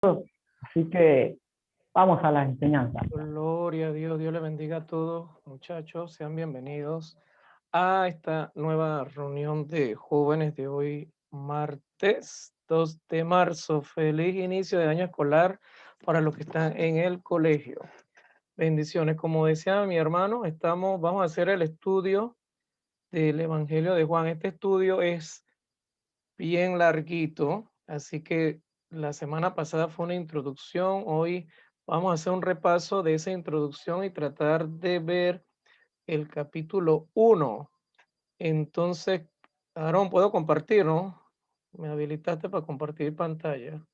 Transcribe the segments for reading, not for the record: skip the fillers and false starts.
Así que vamos a la enseñanza. Gloria a Dios, Dios le bendiga a todos, muchachos, sean bienvenidos a esta nueva reunión de jóvenes de hoy, martes 2 de marzo. Feliz inicio de año escolar para los que están en el colegio. Bendiciones. Como decía mi hermano, vamos a hacer el estudio del Evangelio de Juan. Este estudio es bien larguito, así que la semana pasada fue una introducción, hoy vamos a hacer un repaso de esa introducción y tratar de ver el capítulo 1. Entonces, Aarón, ¿puedo compartir, no? Me habilitaste para compartir pantalla.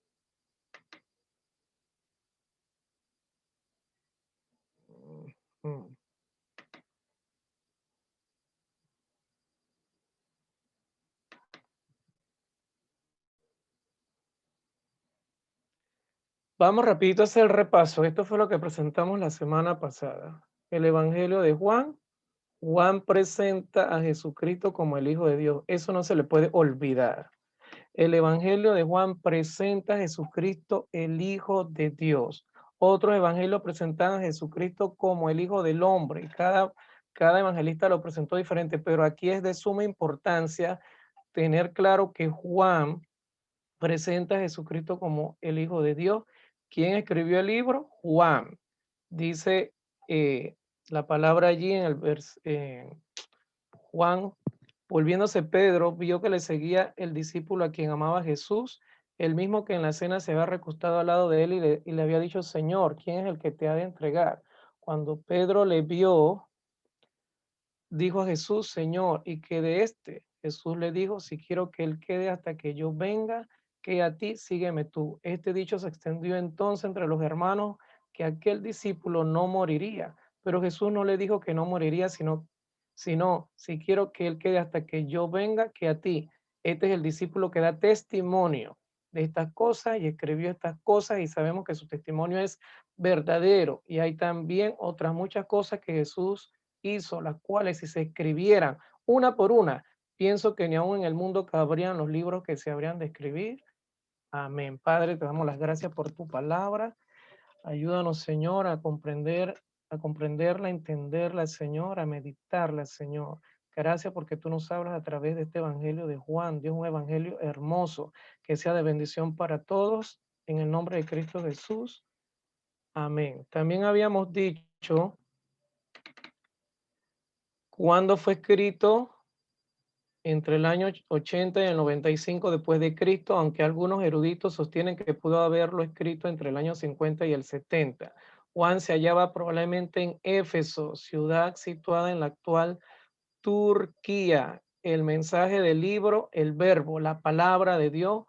Ujú. Vamos rapidito a hacer el repaso. Esto fue lo que presentamos la semana pasada. El Evangelio de Juan. Juan presenta a Jesucristo como el Hijo de Dios. Eso no se le puede olvidar. El Evangelio de Juan presenta a Jesucristo, el Hijo de Dios. Otros evangelios presentan a Jesucristo como el Hijo del Hombre. Cada evangelista lo presentó diferente, pero aquí es de suma importancia tener claro que Juan presenta a Jesucristo como el Hijo de Dios. ¿Quién escribió el libro? Juan. Dice la palabra allí en el Juan, volviéndose Pedro, vio que le seguía el discípulo a quien amaba Jesús, el mismo que en la cena se había recostado al lado de él y le había dicho, Señor, ¿quién es el que te ha de entregar? Cuando Pedro le vio, dijo a Jesús, Señor, ¿y qué de este? Jesús le dijo, si quiero que él quede hasta que yo venga, que a ti sígueme tú. Este dicho se extendió entonces entre los hermanos que aquel discípulo no moriría, pero Jesús no le dijo que no moriría, sino si quiero que él quede hasta que yo venga, que a ti. Este es el discípulo que da testimonio de estas cosas y escribió estas cosas y sabemos que su testimonio es verdadero. Y hay también otras muchas cosas que Jesús hizo, las cuales si se escribieran una por una, pienso que ni aún en el mundo cabrían los libros que se habrían de escribir. Amén. Padre, te damos las gracias por tu palabra. Ayúdanos, Señor, a comprenderla, a entenderla, Señor, a meditarla, Señor. Gracias porque tú nos hablas a través de este evangelio de Juan. Dios, un evangelio hermoso, que sea de bendición para todos. En el nombre de Cristo Jesús. Amén. También habíamos dicho cuándo fue escrito entre el año 80 y el 95 después de Cristo, aunque algunos eruditos sostienen que pudo haberlo escrito entre el año 50 y el 70. Juan se hallaba probablemente en Éfeso, ciudad situada en la actual Turquía. El mensaje del libro, el verbo, la palabra de Dios,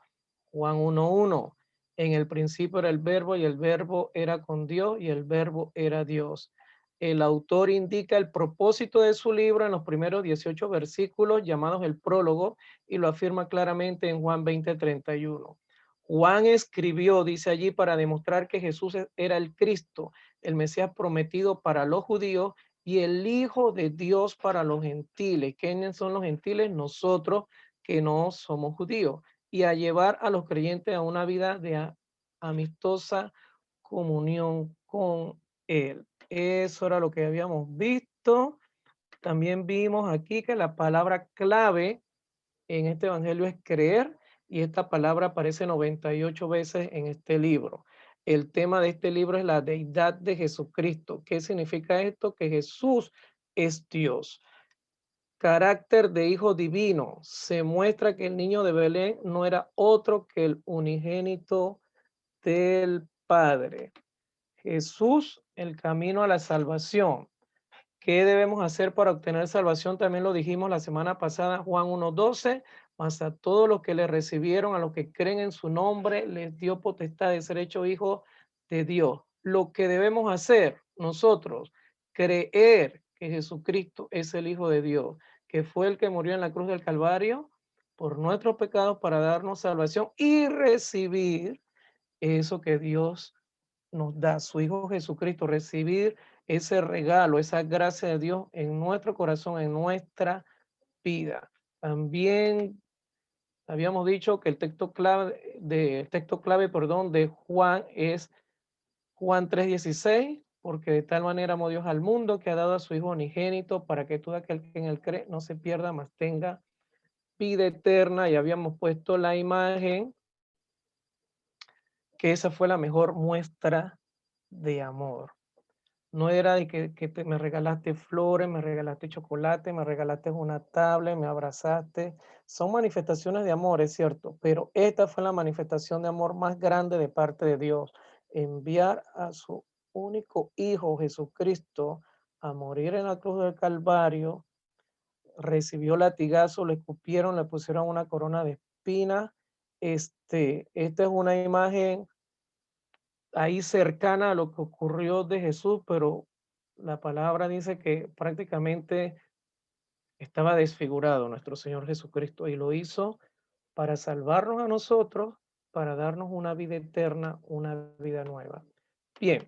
Juan 1:1. En el principio era el verbo y el verbo era con Dios y el verbo era Dios. El autor indica el propósito de su libro en los primeros 18 versículos llamados el prólogo y lo afirma claramente en Juan 20:31. Juan escribió, dice allí, para demostrar que Jesús era el Cristo, el Mesías prometido para los judíos y el Hijo de Dios para los gentiles. ¿Quiénes son los gentiles? Nosotros que no somos judíos. Y a llevar a los creyentes a una vida de amistosa comunión con Él. Eso era lo que habíamos visto. También vimos aquí que la palabra clave en este evangelio es creer y esta palabra aparece 98 veces en este libro. El tema de este libro es la deidad de Jesucristo. ¿Qué significa esto? Que Jesús es Dios. Carácter de hijo divino. Se muestra que el niño de Belén no era otro que el unigénito del Padre. Jesús, el camino a la salvación. ¿Qué debemos hacer para obtener salvación? También lo dijimos la semana pasada, Juan 1:12, mas a todos los que le recibieron, a los que creen en su nombre, les dio potestad de ser hechos hijos de Dios. Lo que debemos hacer nosotros, creer que Jesucristo es el Hijo de Dios, que fue el que murió en la cruz del Calvario por nuestros pecados para darnos salvación y recibir eso que Dios nos da, su Hijo Jesucristo, recibir ese regalo, esa gracia de Dios en nuestro corazón, en nuestra vida. También Habíamos dicho que el texto clave de Juan es Juan 3:16, porque de tal manera amó Dios al mundo que ha dado a su Hijo unigénito para que todo aquel que en él cree no se pierda, mas tenga vida eterna. Y habíamos puesto la imagen que esa fue la mejor muestra de amor. No era de que me regalaste flores, me regalaste chocolate, me regalaste una tablet, me abrazaste. Son manifestaciones de amor, es cierto, pero esta fue la manifestación de amor más grande de parte de Dios. Enviar a su único Hijo Jesucristo a morir en la cruz del Calvario, recibió latigazo, le escupieron, le pusieron una corona de espinas. Esta es una imagen ahí cercana a lo que ocurrió de Jesús, pero la palabra dice que prácticamente estaba desfigurado nuestro Señor Jesucristo y lo hizo para salvarnos a nosotros, para darnos una vida eterna, una vida nueva. Bien,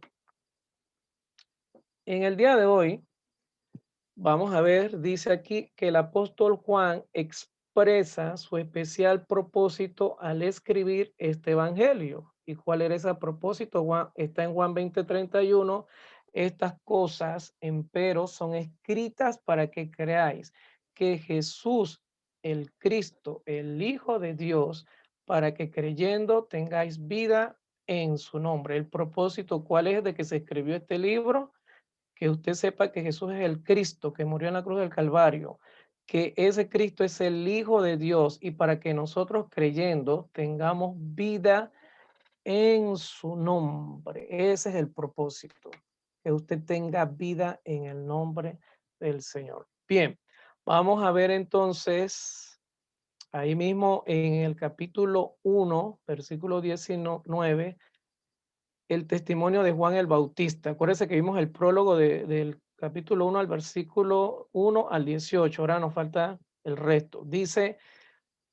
en el día de hoy vamos a ver, dice aquí que el apóstol Juan expresa su especial propósito al escribir este evangelio. ¿Y cuál era ese propósito? Está en Juan 20:31. Estas cosas, empero, son escritas para que creáis que Jesús, el Cristo, el Hijo de Dios, para que creyendo tengáis vida en su nombre. El propósito, ¿cuál es de que se escribió este libro? Que usted sepa que Jesús es el Cristo que murió en la cruz del Calvario, que ese Cristo es el Hijo de Dios y para que nosotros creyendo tengamos vida en su nombre. Ese es el propósito, que usted tenga vida en el nombre del Señor. Bien, vamos a ver entonces ahí mismo en el capítulo 1, versículo 19, el testimonio de Juan el Bautista. Acuérdense que vimos el prólogo del capítulo 1 al versículo 1 al 18. Ahora nos falta el resto. Dice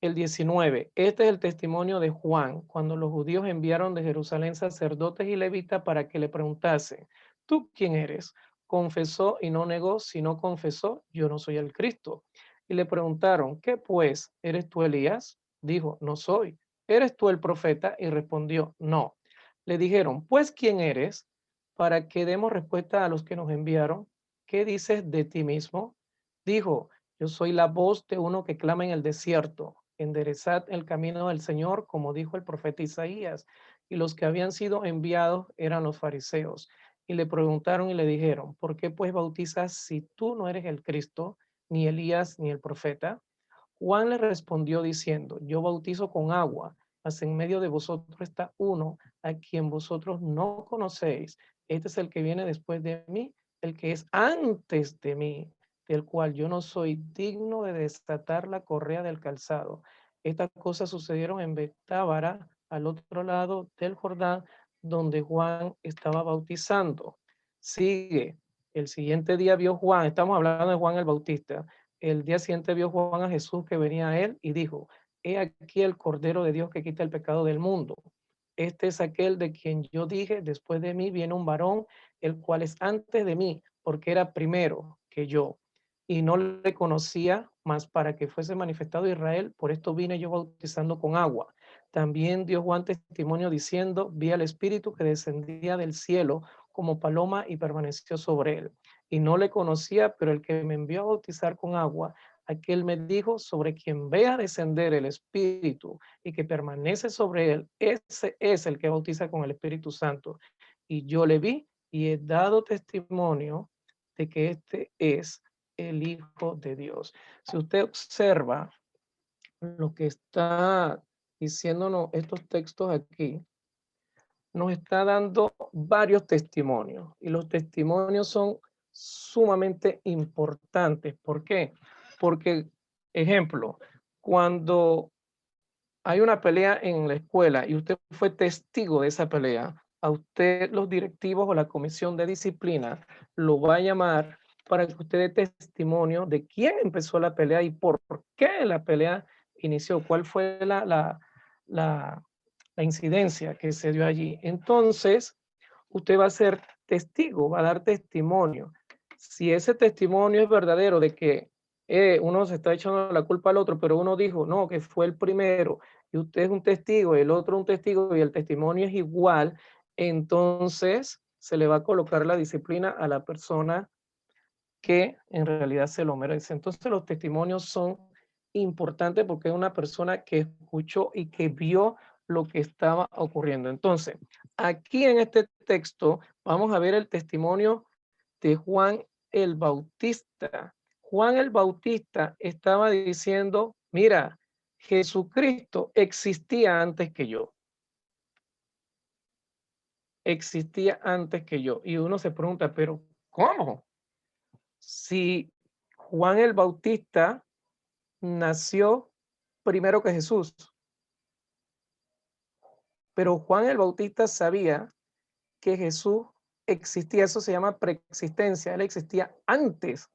el 19, este es el testimonio de Juan, cuando los judíos enviaron de Jerusalén sacerdotes y levitas para que le preguntasen, ¿tú quién eres? Confesó y no negó, sino confesó, yo no soy el Cristo. Y le preguntaron, ¿qué pues? ¿Eres tú Elías? Dijo, no soy. ¿Eres tú el profeta? Y respondió, no. Le dijeron, pues, ¿quién eres? Para que demos respuesta a los que nos enviaron. ¿Qué dices de ti mismo? Dijo, yo soy la voz de uno que clama en el desierto. Enderezad el camino del Señor, como dijo el profeta Isaías. Y los que habían sido enviados eran los fariseos. Y le preguntaron y le dijeron, ¿por qué pues bautizas si tú no eres el Cristo, ni Elías, ni el profeta? Juan le respondió diciendo, yo bautizo con agua, mas en medio de vosotros está uno a quien vosotros no conocéis. Este es el que viene después de mí, el que es antes de mí, del cual yo no soy digno de desatar la correa del calzado. Estas cosas sucedieron en Betábara, al otro lado del Jordán, donde Juan estaba bautizando. Sigue. El siguiente día vio Juan, estamos hablando de Juan el Bautista. El día siguiente vio Juan a Jesús que venía a él y dijo, he aquí el Cordero de Dios que quita el pecado del mundo. Este es aquel de quien yo dije, después de mí viene un varón, el cual es antes de mí, porque era primero que yo. Y no le conocía, mas para que fuese manifestado Israel, por esto vine yo bautizando con agua. También dio Juan testimonio diciendo, vi al Espíritu que descendía del cielo como paloma y permaneció sobre él. Y no le conocía, pero el que me envió a bautizar con agua, aquel me dijo, sobre quien vea descender el Espíritu y que permanece sobre él, ese es el que bautiza con el Espíritu Santo. Y yo le vi y he dado testimonio de que este es el Hijo de Dios. Si usted observa lo que está diciéndonos estos textos aquí, nos está dando varios testimonios y los testimonios son sumamente importantes. ¿Por qué? Porque, ejemplo, cuando hay una pelea en la escuela y usted fue testigo de esa pelea, a usted los directivos o la comisión de disciplina lo va a llamar para que usted dé testimonio de quién empezó la pelea y por qué la pelea inició, cuál fue la incidencia que se dio allí. Entonces, usted va a ser testigo, va a dar testimonio. Si ese testimonio es verdadero de que uno se está echando la culpa al otro, pero uno dijo, no, que fue el primero, y usted es un testigo, el otro un testigo, y el testimonio es igual, entonces se le va a colocar la disciplina a la persona que en realidad se lo merece. Entonces los testimonios son importantes porque es una persona que escuchó y que vio lo que estaba ocurriendo. Entonces, aquí en este texto vamos a ver el testimonio de Juan el Bautista. Juan el Bautista estaba diciendo, mira, Jesucristo existía antes que yo, existía antes que yo. Y uno se pregunta, pero ¿cómo? Si Juan el Bautista nació primero que Jesús, pero Juan el Bautista sabía que Jesús existía, eso se llama preexistencia, él existía antes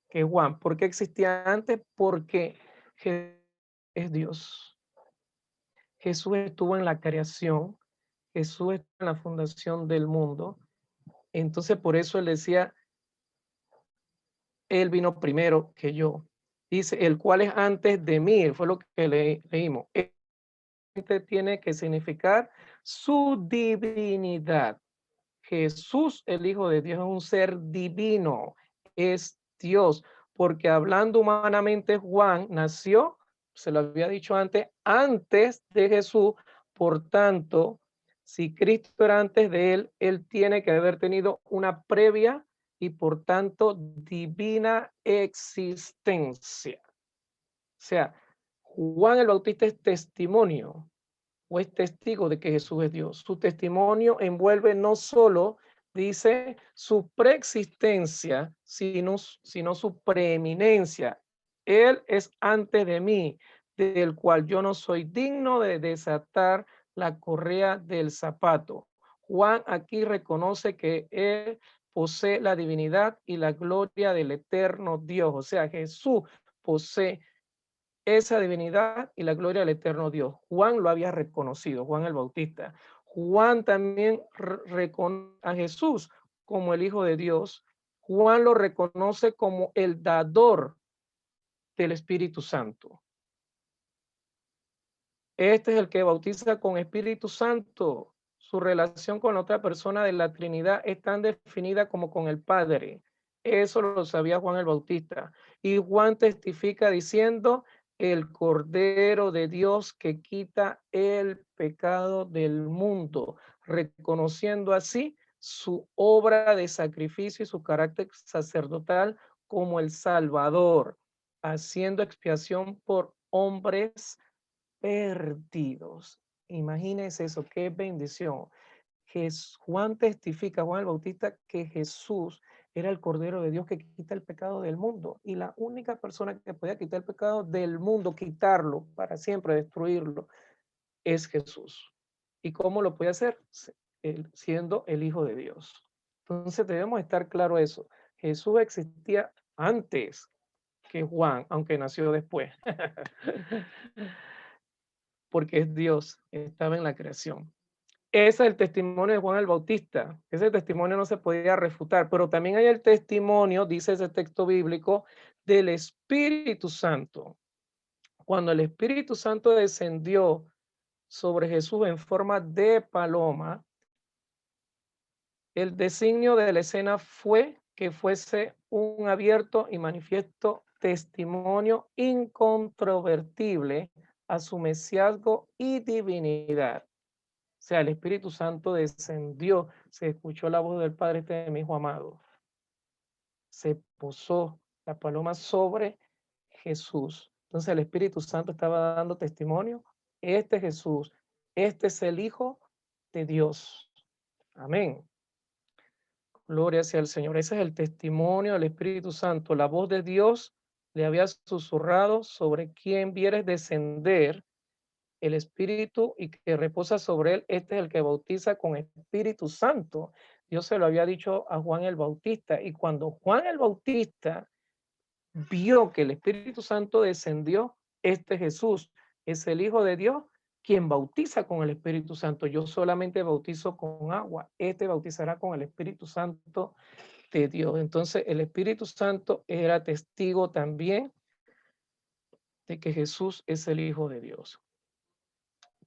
que Juan. ¿Por qué existía antes? Porque Jesús es Dios. Jesús estuvo en la creación, Jesús estuvo en la fundación del mundo. Entonces, por eso él decía, él vino primero que yo. Dice, el cual es antes de mí, fue lo que leímos. Tiene que significar su divinidad. Jesús, el Hijo de Dios, es un ser divino, es Dios, porque hablando humanamente, Juan nació, se lo había dicho antes de Jesús, por tanto, si Cristo era antes de él, él tiene que haber tenido una previa y por tanto divina existencia. O sea, Juan el Bautista es testimonio o es testigo de que Jesús es Dios. Su testimonio envuelve no solo, dice, su preexistencia, sino su preeminencia. Él es antes de mí, del cual yo no soy digno de desatar la correa del zapato. Juan aquí reconoce que él posee la divinidad y la gloria del eterno Dios. O sea, Jesús posee esa divinidad y la gloria del eterno Dios. Juan lo había reconocido, Juan el Bautista. Juan también reconoce a Jesús como el Hijo de Dios. Juan lo reconoce como el dador del Espíritu Santo. Este es el que bautiza con Espíritu Santo. Su relación con otra persona de la Trinidad es tan definida como con el Padre. Eso lo sabía Juan el Bautista. Y Juan testifica diciendo, el Cordero de Dios que quita el pecado del mundo, reconociendo así su obra de sacrificio y su carácter sacerdotal como el Salvador, haciendo expiación por hombres perdidos. Imagínense eso, qué bendición. Juan testifica, Juan el Bautista, que Jesús era el Cordero de Dios que quita el pecado del mundo. Y la única persona que podía quitar el pecado del mundo, quitarlo para siempre, destruirlo, es Jesús. ¿Y cómo lo puede hacer? Siendo el Hijo de Dios. Entonces debemos estar claro eso. Jesús existía antes que Juan, aunque nació después. Porque es Dios, estaba en la creación. Ese es el testimonio de Juan el Bautista. Ese testimonio no se podía refutar, pero también hay el testimonio, dice ese texto bíblico, del Espíritu Santo. Cuando el Espíritu Santo descendió sobre Jesús en forma de paloma, el designio de la escena fue que fuese un abierto y manifiesto testimonio incontrovertible a su mesiazgo y divinidad. O sea, el Espíritu Santo descendió, se escuchó la voz del Padre, este de mi Hijo amado. Se posó la paloma sobre Jesús. Entonces el Espíritu Santo estaba dando testimonio. Este es Jesús, este es el Hijo de Dios. Amén. Gloria sea al Señor. Ese es el testimonio del Espíritu Santo. La voz de Dios le había susurrado sobre quién vieres descender el Espíritu y que reposa sobre él. Este es el que bautiza con Espíritu Santo. Dios se lo había dicho a Juan el Bautista. Y cuando Juan el Bautista vio que el Espíritu Santo descendió, este Jesús es el Hijo de Dios, quien bautiza con el Espíritu Santo. Yo solamente bautizo con agua. Este bautizará con el Espíritu Santo de Dios. Entonces el Espíritu Santo era testigo también de que Jesús es el Hijo de Dios.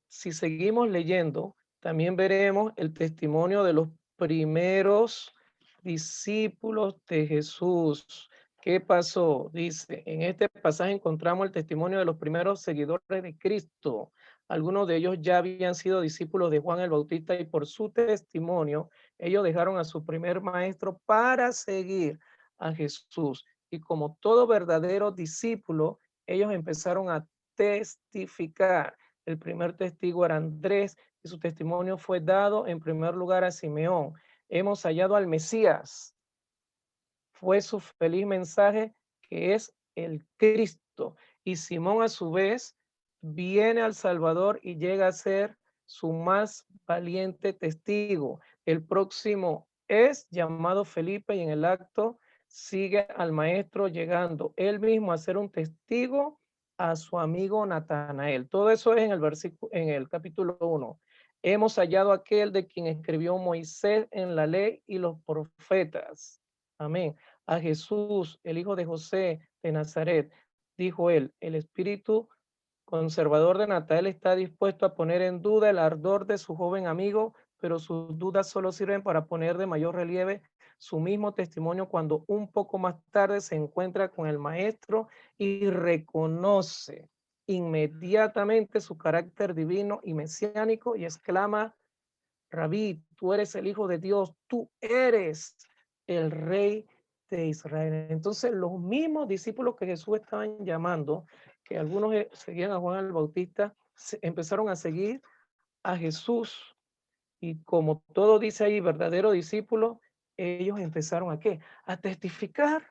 Si seguimos leyendo, también veremos el testimonio de los primeros discípulos de Jesús. ¿Qué pasó? Dice, en este pasaje encontramos el testimonio de los primeros seguidores de Cristo. Algunos de ellos ya habían sido discípulos de Juan el Bautista y por su testimonio, ellos dejaron a su primer maestro para seguir a Jesús. Y como todo verdadero discípulo, ellos empezaron a testificar. El primer testigo era Andrés y su testimonio fue dado en primer lugar a Simeón. Hemos hallado al Mesías. Fue su feliz mensaje que es el Cristo. Y Simón a su vez viene al Salvador y llega a ser su más valiente testigo. El próximo es llamado Felipe y en el acto sigue al maestro llegando él mismo a ser un testigo a su amigo Natanael. Todo eso es en el versículo, en el capítulo 1. Hemos hallado aquel de quien escribió Moisés en la ley y los profetas. Amén. A Jesús, el hijo de José de Nazaret, dijo él, el espíritu conservador de Natanael está dispuesto a poner en duda el ardor de su joven amigo, pero sus dudas solo sirven para poner de mayor relieve su mismo testimonio cuando un poco más tarde se encuentra con el maestro y reconoce inmediatamente su carácter divino y mesiánico y exclama, Rabí, tú eres el Hijo de Dios, tú eres el Rey de Israel. Entonces los mismos discípulos que Jesús estaban llamando, que algunos seguían a Juan el Bautista, empezaron a seguir a Jesús. Y como todo dice ahí, verdadero discípulo, ellos empezaron ¿a qué? A testificar,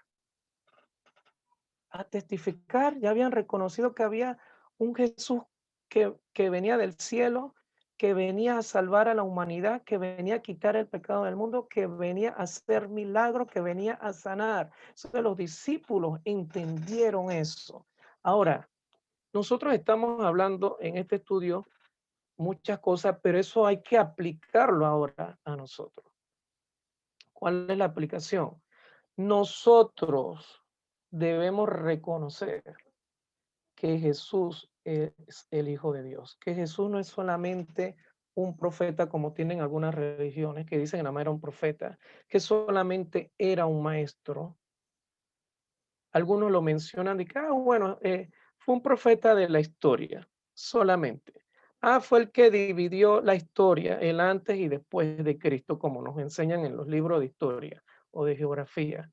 ya habían reconocido que había un Jesús que venía del cielo, que venía a salvar a la humanidad, que venía a quitar el pecado del mundo, que venía a hacer milagros, que venía a sanar. Entonces los discípulos entendieron eso. Ahora, nosotros estamos hablando en este estudio muchas cosas, pero eso hay que aplicarlo ahora a nosotros. ¿Cuál es la aplicación? Nosotros debemos reconocer que Jesús es el Hijo de Dios, que Jesús no es solamente un profeta como tienen algunas religiones que dicen que nada más era un profeta, que solamente era un maestro. Algunos lo mencionan de que, bueno, fue un profeta de la historia, solamente. Fue el que dividió la historia, el antes y después de Cristo, como nos enseñan en los libros de historia o de geografía.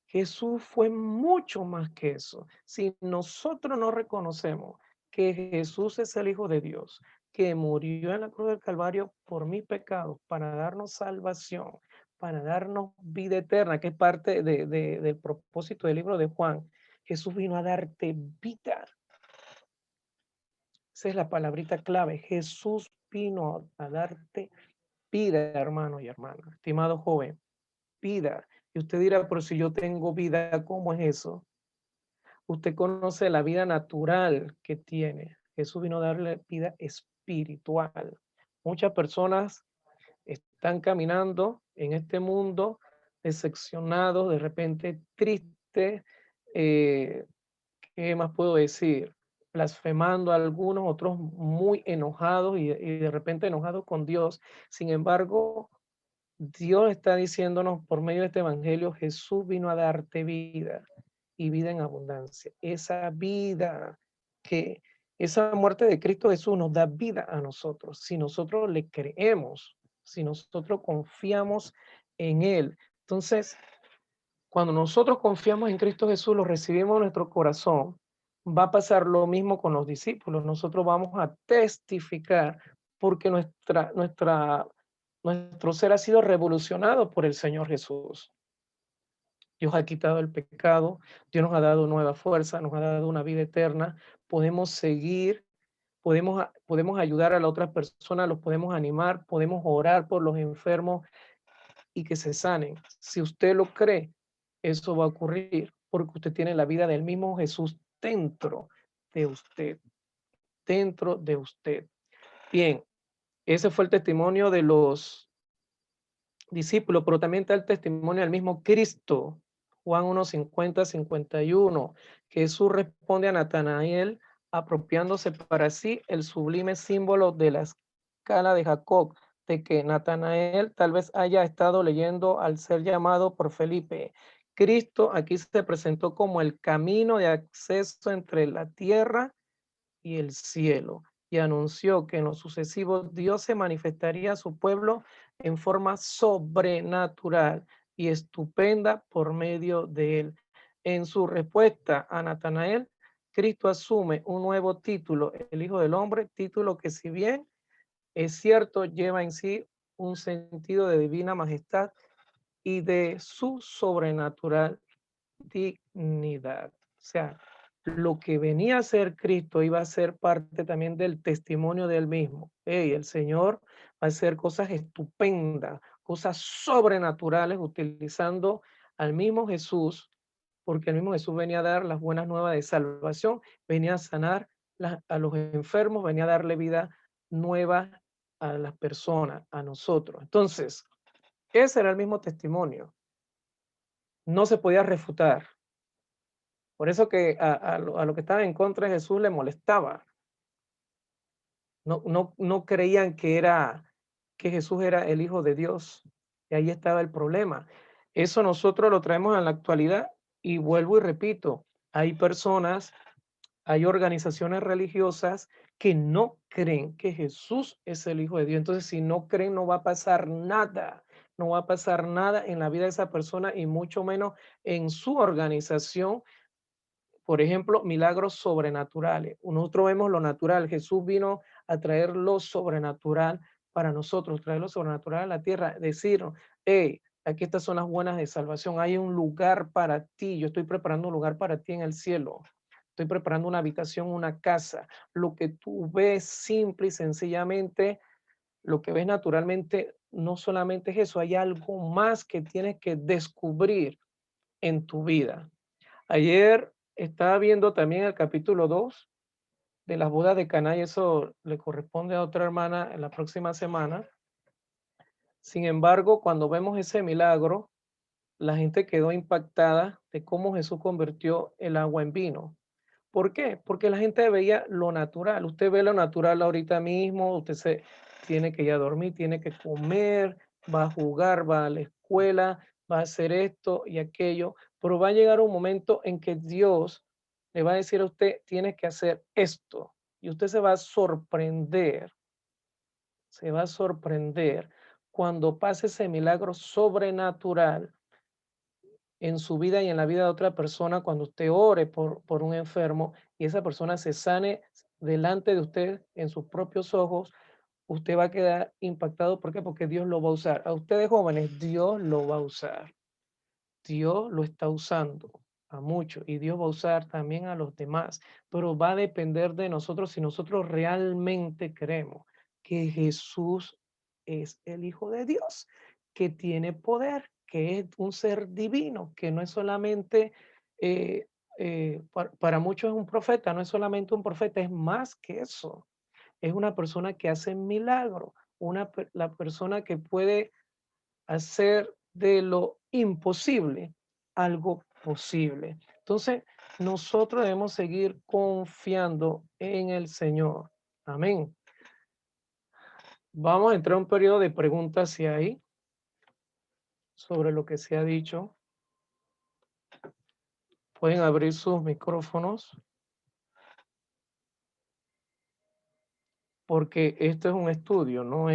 Jesús fue mucho más que eso. Si nosotros no reconocemos que Jesús es el Hijo de Dios, que murió en la cruz del Calvario por mis pecados para darnos salvación, para darnos vida eterna, que es parte del propósito del libro de Juan. Jesús vino a darte vida. Esa es la palabrita clave. Jesús vino a darte vida, hermano y hermana. Estimado joven, vida. Y usted dirá, pero si yo tengo vida, ¿cómo es eso? Usted conoce la vida natural que tiene. Jesús vino a darle vida espiritual. Muchas personas están caminando en este mundo decepcionados, de repente tristes, ¿qué más puedo decir? Blasfemando a algunos, otros muy enojados y de repente enojados con Dios. Sin embargo, Dios está diciéndonos por medio de este evangelio, Jesús vino a darte vida y vida en abundancia. Esa vida que, esa muerte de Cristo Jesús nos da vida a nosotros. Si nosotros le creemos, si nosotros confiamos en Él. Entonces, cuando nosotros confiamos en Cristo Jesús, lo recibimos en nuestro corazón, va a pasar lo mismo con los discípulos. Nosotros vamos a testificar porque nuestro ser ha sido revolucionado por el Señor Jesús. Dios ha quitado el pecado, Dios nos ha dado nueva fuerza, nos ha dado una vida eterna. Podemos seguir, podemos ayudar a la otra persona, los podemos animar, podemos orar por los enfermos y que se sanen. Si usted lo cree, eso va a ocurrir porque usted tiene la vida del mismo Jesús dentro de usted, dentro de usted. Bien, ese fue el testimonio de los discípulo, pero también está el testimonio del mismo Cristo. Juan 1, 50, 51. Jesús responde a Natanael apropiándose para sí el sublime símbolo de la escala de Jacob, de que Natanael tal vez haya estado leyendo al ser llamado por Felipe. Cristo aquí se presentó como el camino de acceso entre la tierra y el cielo, y anunció que en lo sucesivo Dios se manifestaría a su pueblo en forma sobrenatural y estupenda por medio de él. En su respuesta a Natanael, Cristo asume un nuevo título, el Hijo del Hombre, título que si bien es cierto, lleva en sí un sentido de divina majestad y de su sobrenatural dignidad. O sea, lo que venía a ser Cristo iba a ser parte también del testimonio de él mismo. Hey, el Señor va a hacer cosas estupendas, cosas sobrenaturales, utilizando al mismo Jesús, porque el mismo Jesús venía a dar las buenas nuevas de salvación, venía a sanar a los enfermos, venía a darle vida nueva a las personas, a nosotros. Entonces, ese era el mismo testimonio. No se podía refutar. Por eso que a lo que estaba en contra de Jesús le molestaba. No creían que Jesús era el Hijo de Dios. Y ahí estaba el problema. Eso nosotros lo traemos en la actualidad y vuelvo y repito, hay personas, hay organizaciones religiosas que no creen que Jesús es el Hijo de Dios. Entonces, si no creen, no va a pasar nada. No va a pasar nada en la vida de esa persona y mucho menos en su organización. Por ejemplo, milagros sobrenaturales. Nosotros vemos lo natural. Jesús vino a traer lo sobrenatural para nosotros, traer lo sobrenatural a la tierra, decirnos, hey, aquí estas son las buenas de salvación. Hay un lugar para ti. Yo estoy preparando un lugar para ti en el cielo. Estoy preparando una habitación, una casa. Lo que tú ves simple y sencillamente, lo que ves naturalmente, no solamente es eso, hay algo más que tienes que descubrir en tu vida. Ayer estaba viendo también el capítulo 2 de las bodas de Caná y eso le corresponde a otra hermana en la próxima semana. Sin embargo, cuando vemos ese milagro, la gente quedó impactada de cómo Jesús convirtió el agua en vino. ¿Por qué? Porque la gente veía lo natural. Usted ve lo natural ahorita mismo, usted se tiene que ir a dormir, tiene que comer, va a jugar, va a la escuela, va a hacer esto y aquello, pero va a llegar un momento en que Dios le va a decir a usted, tiene que hacer esto. Y usted se va a sorprender cuando pase ese milagro sobrenatural en su vida y en la vida de otra persona, cuando usted ore por un enfermo y esa persona se sane delante de usted en sus propios ojos, usted va a quedar impactado. ¿Por qué? Porque Dios lo va a usar. A ustedes jóvenes, Dios lo va a usar. Dios lo está usando a muchos y Dios va a usar también a los demás, pero va a depender de nosotros si nosotros realmente creemos que Jesús es el Hijo de Dios, que tiene poder, que es un ser divino, que no es solamente, para muchos es un profeta, no es solamente un profeta, es más que eso. Es una persona que hace milagros, la persona que puede hacer de lo imposible algo posible. Entonces, nosotros debemos seguir confiando en el Señor. Amén. Vamos a entrar a un periodo de preguntas si hay sobre lo que se ha dicho. Pueden abrir sus micrófonos porque esto es un estudio, no es